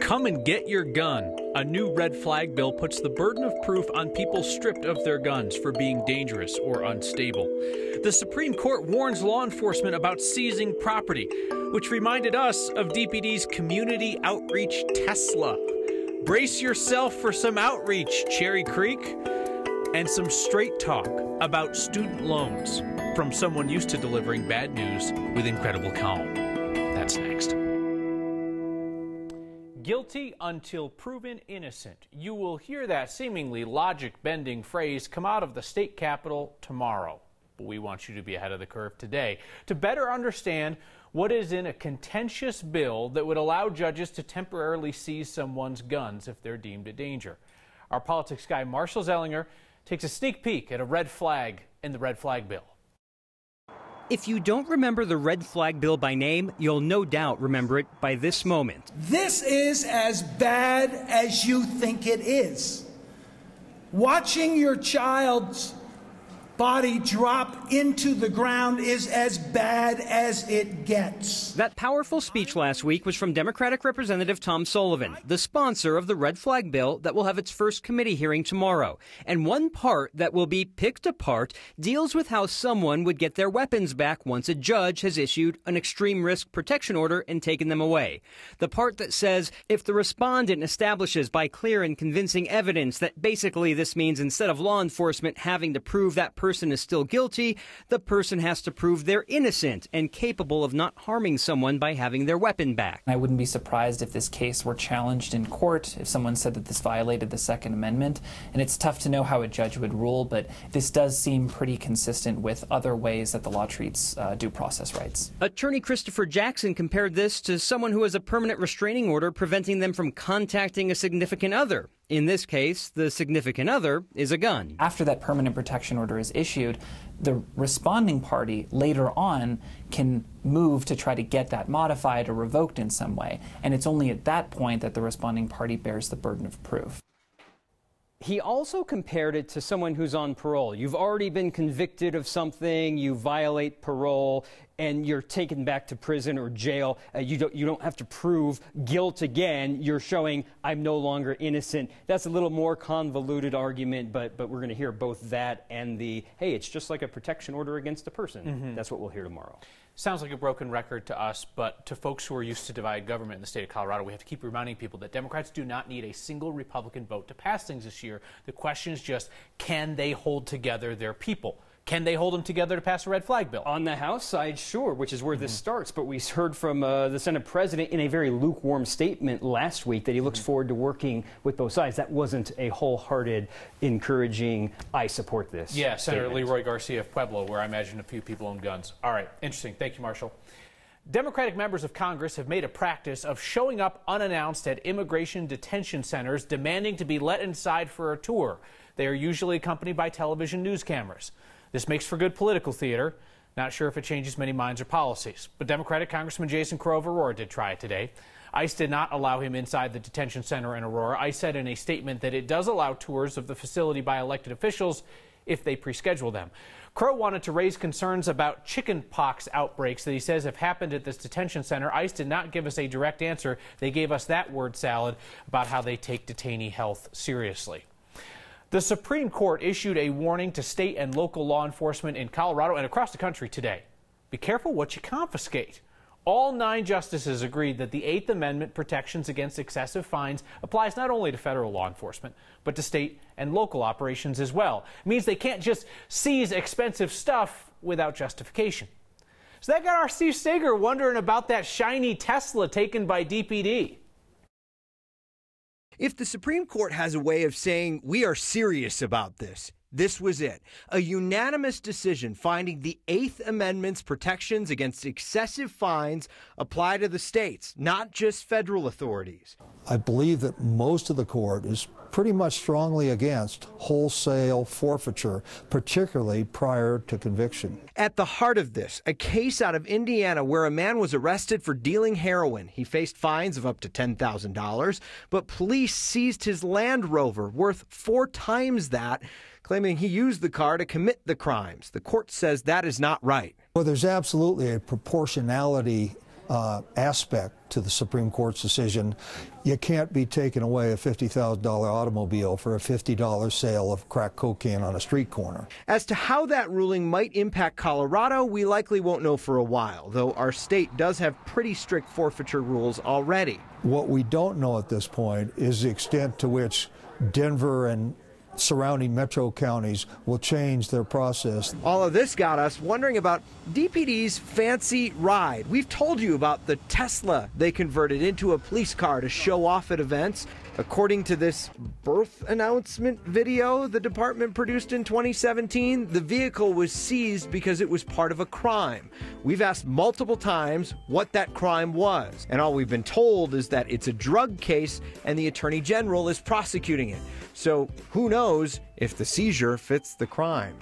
Come and get your gun. A new red flag bill puts the burden of proof on people stripped of their guns for being dangerous or unstable. The Supreme Court warns law enforcement about seizing property, which reminded us of DPD's community outreach Tesla. Brace yourself for some outreach, Cherry Creek, and some straight talk about student loans from someone used to delivering bad news with incredible calm. That's next. Guilty until proven innocent. You will hear that seemingly logic-bending phrase come out of the state capitol tomorrow. But we want you to be ahead of the curve today to better understand what is in a contentious bill that would allow judges to temporarily seize someone's guns if they're deemed a danger. Our politics guy, Marshall Zellinger, takes a sneak peek at a red flag in the red flag bill. If you don't remember the red flag bill by name, you'll no doubt remember it by this moment. This is as bad as you think it is. Watching your child's body drop into the ground is as bad as it gets. That powerful speech last week was from Democratic Representative Tom Sullivan, the sponsor of the red flag bill that will have its first committee hearing tomorrow. And one part that will be picked apart deals with how someone would get their weapons back once a judge has issued an extreme risk protection order and taken them away. The part that says if the respondent establishes by clear and convincing evidence that basically this means instead of law enforcement having to prove that person is still guilty, the person has to prove they're innocent and capable of not harming someone by having their weapon back. I wouldn't be surprised if this case were challenged in court, if someone said that this violated the Second Amendment. And it's tough to know how a judge would rule, but this does seem pretty consistent with other ways that the law treats due process rights. Attorney Christopher Jackson compared this to someone who has a permanent restraining order preventing them from contacting a significant other. In this case, the significant other is a gun. After that permanent protection order is issued, the responding party later on can move to try to get that modified or revoked in some way. And it's only at that point that the responding party bears the burden of proof. He also compared it to someone who's on parole. You've already been convicted of something, you violate parole, and you're taken back to prison or jail. You don't have to prove guilt again. You're showing I'm no longer innocent. That's a little more convoluted argument, but we're going to hear both that and the, hey, it's just like a protection order against a person. That's what we'll hear tomorrow. Sounds like a broken record to us, but to folks who are used to divided government in the state of Colorado, we have to keep reminding people that Democrats do not need a single Republican vote to pass things this year. The question is just, can they hold together their people? Can they hold them together to pass a red flag bill? On the House side, sure, which is where this starts. But we heard from the Senate president in a very lukewarm statement last week that he looks forward to working with both sides. That wasn't a wholehearted, encouraging, I support this. Yeah, Senator statement. Leroy Garcia of Pueblo, where I imagine a few people own guns. All right, interesting. Thank you, Marshall. Democratic members of Congress have made a practice of showing up unannounced at immigration detention centers demanding to be let inside for a tour. They are usually accompanied by television news cameras. This makes for good political theater. Not sure if it changes many minds or policies. But Democratic Congressman Jason Crow of Aurora did try it today. ICE did not allow him inside the detention center in Aurora. ICE said in a statement that it does allow tours of the facility by elected officials if they pre-schedule them. Crow wanted to raise concerns about chicken pox outbreaks that he says have happened at this detention center. ICE did not give us a direct answer. They gave us that word salad about how they take detainee health seriously. The Supreme Court issued a warning to state and local law enforcement in Colorado and across the country today. Be careful what you confiscate. All 9 justices agreed that the 8th Amendment protections against excessive fines applies not only to federal law enforcement, but to state and local operations as well. It means they can't just seize expensive stuff without justification. So that got our Steve Sager wondering about that shiny Tesla taken by DPD. If the Supreme Court has a way of saying we are serious about this, this was it. A unanimous decision finding the 8th Amendment's protections against excessive fines apply to the states, not just federal authorities. I believe that most of the court is pretty much strongly against wholesale forfeiture, particularly prior to conviction. At the heart of this, a case out of Indiana where a man was arrested for dealing heroin. He faced fines of up to $10,000, but police seized his Land Rover worth 4 times that, claiming he used the car to commit the crimes. The court says that is not right. Well, there's absolutely a proportionality aspect to the Supreme Court's decision. You can't be taking away a $50,000 automobile for a $50 sale of crack cocaine on a street corner. As to how that ruling might impact Colorado, we likely won't know for a while, though our state does have pretty strict forfeiture rules already. What we don't know at this point is the extent to which Denver and surrounding metro counties will change their process. All of this got us wondering about DPD's fancy ride. We've told you about the Tesla they converted into a police car to show off at events. According to this birth announcement video the department produced in 2017, the vehicle was seized because it was part of a crime. We've asked multiple times what that crime was, and all we've been told is that it's a drug case and the Attorney General is prosecuting it. So who knows if the seizure fits the crime.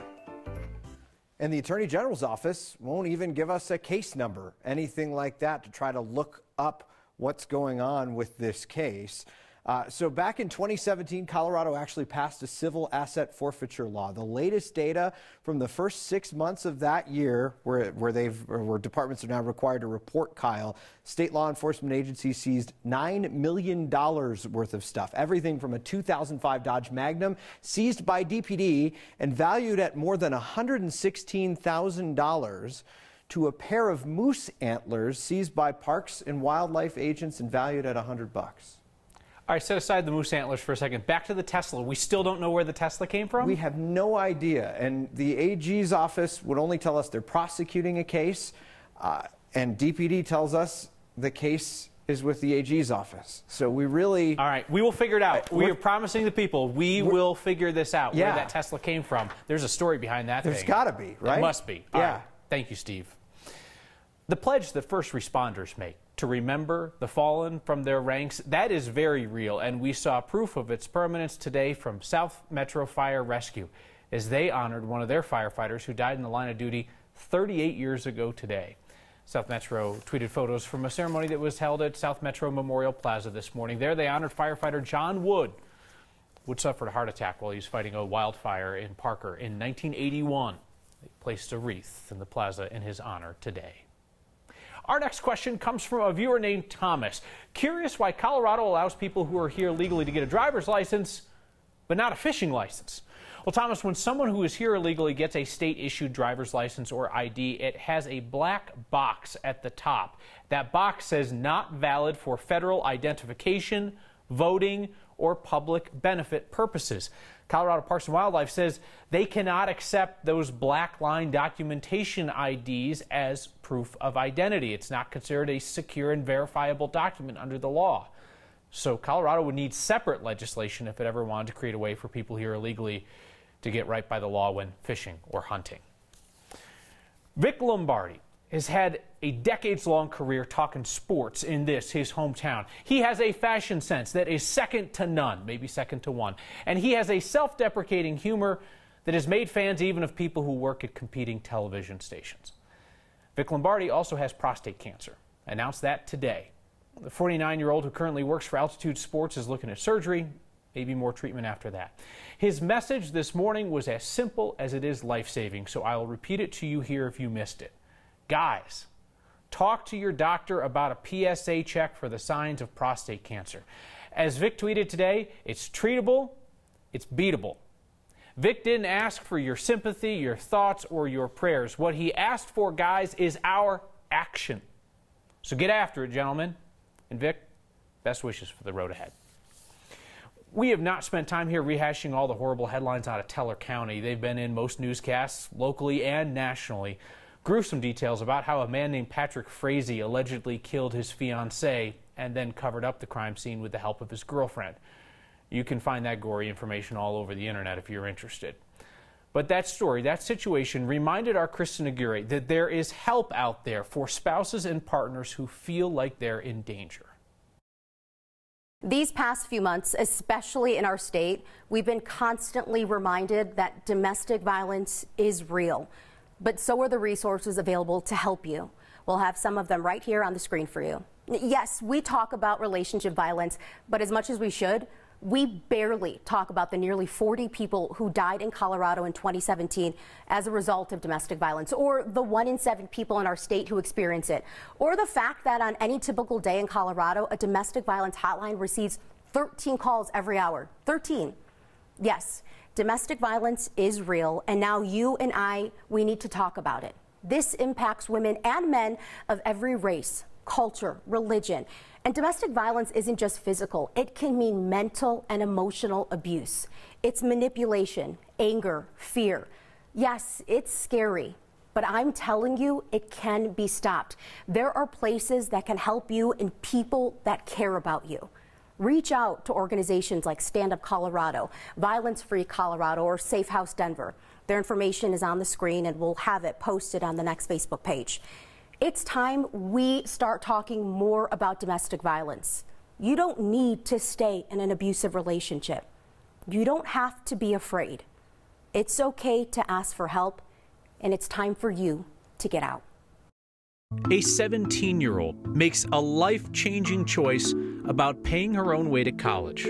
And the Attorney General's office won't even give us a case number, anything like that, to try to look up what's going on with this case. So back in 2017, Colorado actually passed a civil asset forfeiture law. The latest data from the first 6 months of that year, where departments are now required to report Kyle, state law enforcement agencies seized $9 million worth of stuff. Everything from a 2005 Dodge Magnum seized by DPD and valued at more than $116,000 to a pair of moose antlers seized by Parks and Wildlife agents and valued at $100. All right, set aside the moose antlers for a second. Back to the Tesla. We still don't know where the Tesla came from? We have no idea. And the AG's office would only tell us they're prosecuting a case. And DPD tells us the case is with the AG's office. So we really... All right, we will figure it out. We are promising the people we will figure this out, where that Tesla came from. There's a story behind that There's got to be, right? There must be. All right. Thank you, Steve. The pledge that first responders make to remember the fallen from their ranks, that is very real, and we saw proof of its permanence today from South Metro Fire Rescue as they honored one of their firefighters who died in the line of duty 38 years ago today. South Metro tweeted photos from a ceremony that was held at South Metro Memorial Plaza this morning. There they honored firefighter John Wood. Wood suffered a heart attack while he was fighting a wildfire in Parker in 1981. They placed a wreath in the plaza in his honor today. Our next question comes from a viewer named Thomas. Curious why Colorado allows people who are here legally to get a driver's license, but not a fishing license. Well, Thomas, when someone who is here illegally gets a state-issued driver's license or ID, it has a black box at the top. That box says not valid for federal identification, voting, or public benefit purposes. Colorado Parks and Wildlife says they cannot accept those black line documentation IDs as proof of identity. It's not considered a secure and verifiable document under the law. So Colorado would need separate legislation if it ever wanted to create a way for people here illegally to get right by the law when fishing or hunting. Vic Lombardi has had a decades-long career talking sports in his hometown. He has a fashion sense that is second to none, maybe second to one. And he has a self-deprecating humor that has made fans even of people who work at competing television stations. Vic Lombardi also has prostate cancer. Announced that today. The 49-year-old who currently works for Altitude Sports is looking at surgery, maybe more treatment after that. His message this morning was as simple as it is life-saving, so I'll repeat it to you here if you missed it. Guys, talk to your doctor about a PSA check for the signs of prostate cancer. As Vic tweeted today, it's treatable, it's beatable. Vic didn't ask for your sympathy, your thoughts, or your prayers. What he asked for, guys, is our action. So get after it, gentlemen. And Vic, best wishes for the road ahead. We have not spent time here rehashing all the horrible headlines out of Teller County. They've been in most newscasts, locally and nationally. Gruesome details about how a man named Patrick Frazee allegedly killed his fiancée and then covered up the crime scene with the help of his girlfriend. You can find that gory information all over the internet if you're interested. But that story, that situation, reminded our Kristen Aguirre that there is help out there for spouses and partners who feel like they're in danger. These past few months, especially in our state, we've been constantly reminded that domestic violence is real. But so are the resources available to help you. We'll have some of them right here on the screen for you. Yes, we talk about relationship violence, but as much as we should, We barely talk about the nearly 40 people who died in Colorado in 2017 as a result of domestic violence, or the 1 in 7 people in our state who experience it, or the fact that on any typical day in Colorado, a domestic violence hotline receives 13 calls every hour. 13. Yes, domestic violence is real, and now you and we need to talk about it. This impacts women and men of every race, culture, religion. And domestic violence isn't just physical. It can mean mental and emotional abuse. It's manipulation, anger, fear. Yes, it's scary, but I'm telling you, it can be stopped. There are places that can help you and people that care about you. Reach out to organizations like Stand Up Colorado, Violence Free Colorado, or Safe House Denver. Their information is on the screen, and we'll have it posted on the next Facebook page. It's time we start talking more about domestic violence. You don't need to stay in an abusive relationship. You don't have to be afraid. It's okay to ask for help, and it's time for you to get out. A 17-year-old makes a life-changing choice about paying her own way to college.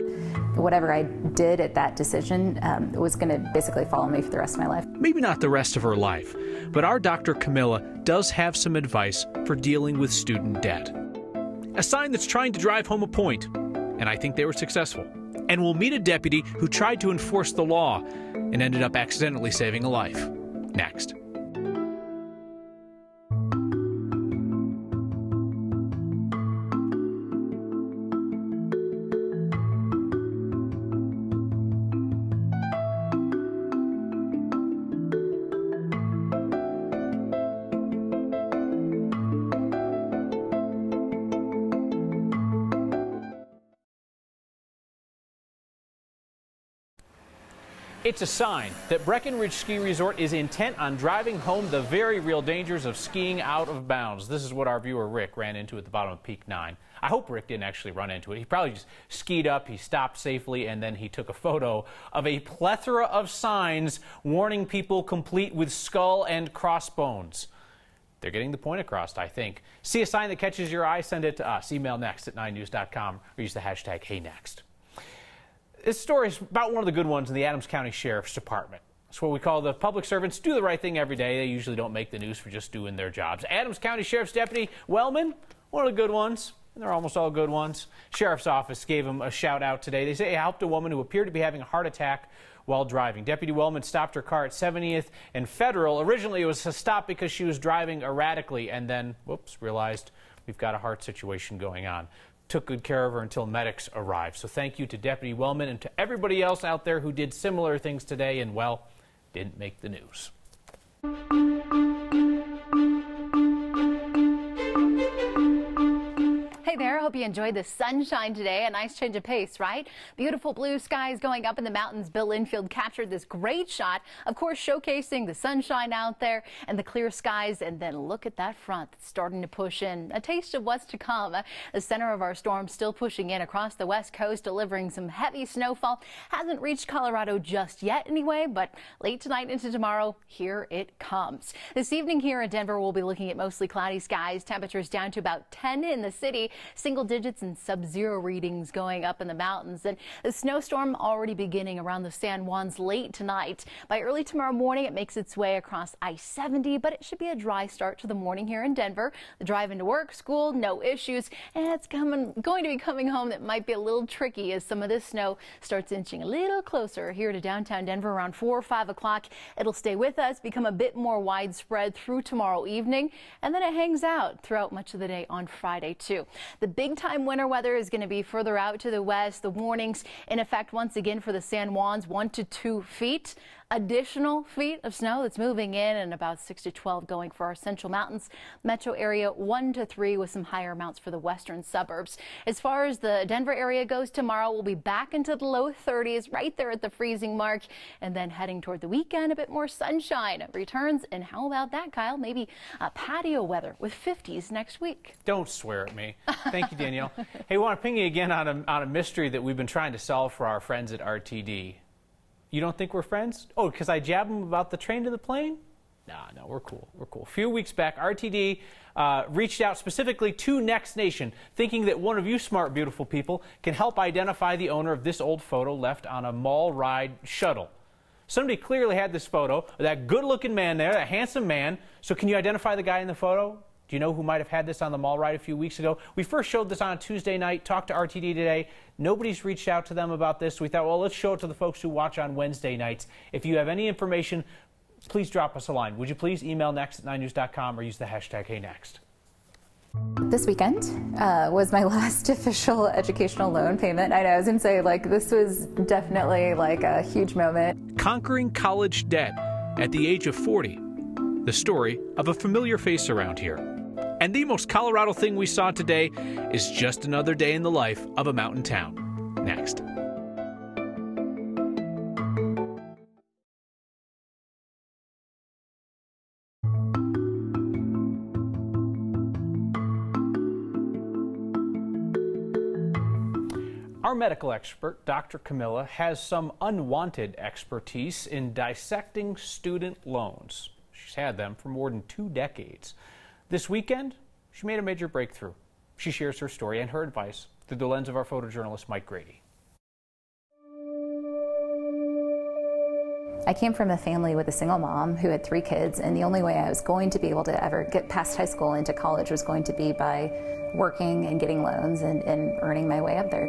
Whatever I did at that decision was going to basically follow me for the rest of my life. Maybe not the rest of her life, but our Dr. Camilla does have some advice for dealing with student debt. A sign that's trying to drive home a point, and I think they were successful. And we'll meet a deputy who tried to enforce the law and ended up accidentally saving a life. Next. It's a sign that Breckenridge Ski Resort is intent on driving home the very real dangers of skiing out of bounds. This is what our viewer Rick ran into at the bottom of Peak 9. I hope Rick didn't actually run into it. He probably just skied up, he stopped safely, and then he took a photo of a plethora of signs warning people complete with skull and crossbones. They're getting the point across, I think. See a sign that catches your eye? Send it to us. Email next@9news.com or use the hashtag HeyNext. This story is about one of the good ones in the Adams County Sheriff's Department. It's what we call the public servants do the right thing every day. They usually don't make the news for just doing their jobs. Adams County Sheriff's Deputy Wellman, one of the good ones, and they're almost all good ones. Sheriff's Office gave him a shout out today. They say he helped a woman who appeared to be having a heart attack while driving. Deputy Wellman stopped her car at 70th and Federal. Originally it was a stop because she was driving erratically and then, whoops, realized we've got a heart situation going on. Took good care of her until medics arrived. So thank you to Deputy Wellman and to everybody else out there who did similar things today and, well, didn't make the news. Hey there, hope you enjoyed the sunshine today. A nice change of pace, right? Beautiful blue skies going up in the mountains. Bill Linfield captured this great shot, of course, showcasing the sunshine out there and the clear skies. And then look at that front that's starting to push in. A taste of what's to come. The center of our storm still pushing in across the west coast, delivering some heavy snowfall. Hasn't reached Colorado just yet anyway, but late tonight into tomorrow, here it comes. This evening here in Denver, we'll be looking at mostly cloudy skies. Temperatures down to about 10 in the city. Single digits and sub-zero readings going up in the mountains. And the snowstorm already beginning around the San Juans late tonight. By early tomorrow morning, it makes its way across I-70, but it should be a dry start to the morning here in Denver. The drive into work, school, no issues. And it's going to be coming home that might be a little tricky as some of this snow starts inching a little closer here to downtown Denver around 4 or 5 o'clock. It'll stay with us, become a bit more widespread through tomorrow evening, and then it hangs out throughout much of the day on Friday too. The big time winter weather is going to be further out to the west. The warnings in effect once again for the San Juans, 1 to 2 feet. Additional feet of snow that's moving in and about 6 to 12 going for our central mountains metro area, 1 to 3 with some higher amounts for the western suburbs. As far as the Denver area goes, tomorrow we'll be back into the low 30s right there at the freezing mark, and then heading toward the weekend, a bit more sunshine returns. And how about that, Kyle? Maybe patio weather with 50s next week. Don't swear at me. Thank you, Danielle. Hey, I want to ping you again on a mystery that we've been trying to solve for our friends at RTD. You don't think we're friends? Oh, because I jabbed them about the train to the plane? No, we're cool. We're cool. A few weeks back, RTD reached out specifically to Next Nation, thinking that one of you smart, beautiful people can help identify the owner of this old photo left on a mall ride shuttle. Somebody clearly had this photo, that good-looking man there, that handsome man. So can you identify the guy in the photo? Do you know who might have had this on the mall ride a few weeks ago? We first showed this on a Tuesday night, talked to RTD today. Nobody's reached out to them about this. We thought, well, let's show it to the folks who watch on Wednesday nights. If you have any information, please drop us a line. Would you please email next@9news.com or use the hashtag HeyNext. This weekend was my last official educational loan payment. I know, I was going to say, like, this was definitely like a huge moment. Conquering college debt at the age of 40. The story of a familiar face around here. And the most Colorado thing we saw today is just another day in the life of a mountain town. Next. Our medical expert, Dr. Camilla, has some unwanted expertise in dissecting student loans. She's had them for more than 2 decades. This weekend, she made a major breakthrough. She shares her story and her advice through the lens of our photojournalist, Mike Grady. I came from a family with a single mom who had 3 kids, and the only way I was going to be able to ever get past high school into college was going to be by working and getting loans and earning my way up there.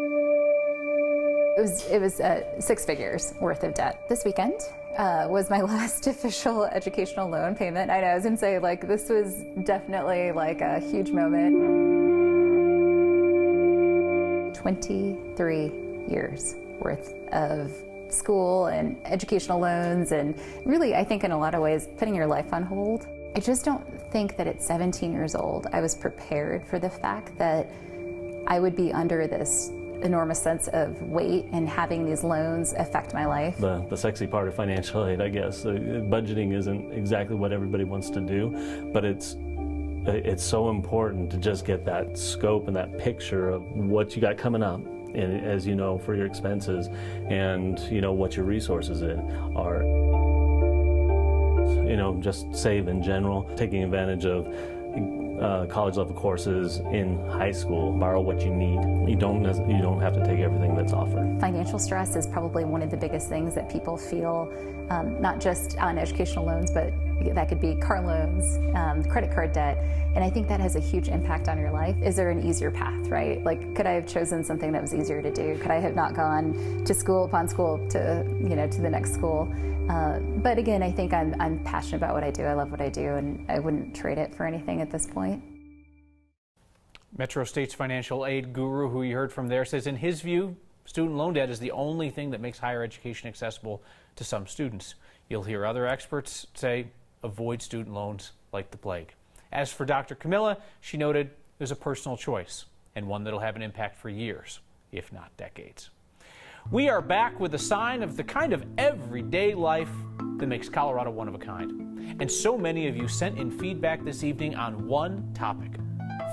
It was 6 figures worth of debt. This weekend was my last official educational loan payment. I know, I was going to say, like, this was definitely like a huge moment. 23 years worth of school and educational loans, and really, I think in a lot of ways, putting your life on hold. I just don't think that at 17 years old, I was prepared for the fact that I would be under this enormous sense of weight and having these loans affect my life. The sexy part of financial aid, I guess. Budgeting isn't exactly what everybody wants to do, but it's so important to just get that scope and that picture of what you got coming up, and as you know, for your expenses, and you know what your resources are. You know, just save in general, taking advantage of college level courses in high school. Borrow what you need. You don't have to take everything that's offered. Financial stress is probably one of the biggest things that people feel, not just on educational loans, but that could be car loans, credit card debt, and I think that has a huge impact on your life. Is there an easier path, right? Like, could I have chosen something that was easier to do? Could I have not gone to school upon school to, to the next school? But again, I think I'm passionate about what I do. I love what I do, and I wouldn't trade it for anything at this point. Metro State's financial aid guru, who you heard from there, says in his view, student loan debt is the only thing that makes higher education accessible to some students. You'll hear other experts say, avoid student loans like the plague. As for Dr. Camilla, she noted it was a personal choice and one that'll have an impact for years, if not decades. We are back with a sign of the kind of everyday life that makes Colorado one of a kind. And so many of you sent in feedback this evening on one topic: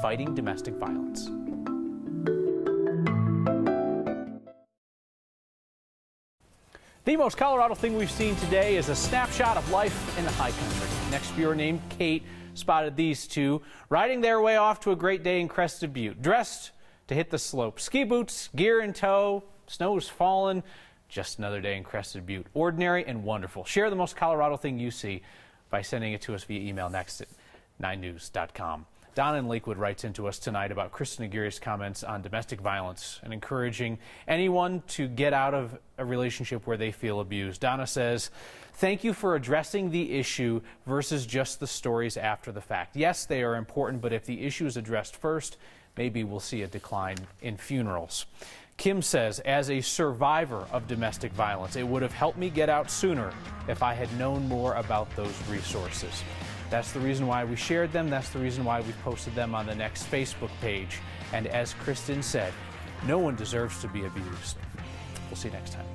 fighting domestic violence. The most Colorado thing we've seen today is a snapshot of life in the high country. Next viewer named Kate spotted these two riding their way off to a great day in Crested Butte, dressed to hit the slope. Ski boots, gear in tow, snow is falling. Just another day in Crested Butte. Ordinary and wonderful. Share the most Colorado thing you see by sending it to us via email next@9news.com. Donna in Lakewood writes into us tonight about Kristen Aguirre's comments on domestic violence and encouraging anyone to get out of a relationship where they feel abused. Donna says, thank you for addressing the issue versus just the stories after the fact. Yes, they are important, but if the issue is addressed first, maybe we'll see a decline in funerals. Kim says, as a survivor of domestic violence, it would have helped me get out sooner if I had known more about those resources. That's the reason why we shared them. That's the reason why we posted them on the Next Facebook page. And as Kristen said, no one deserves to be abused. We'll see you next time.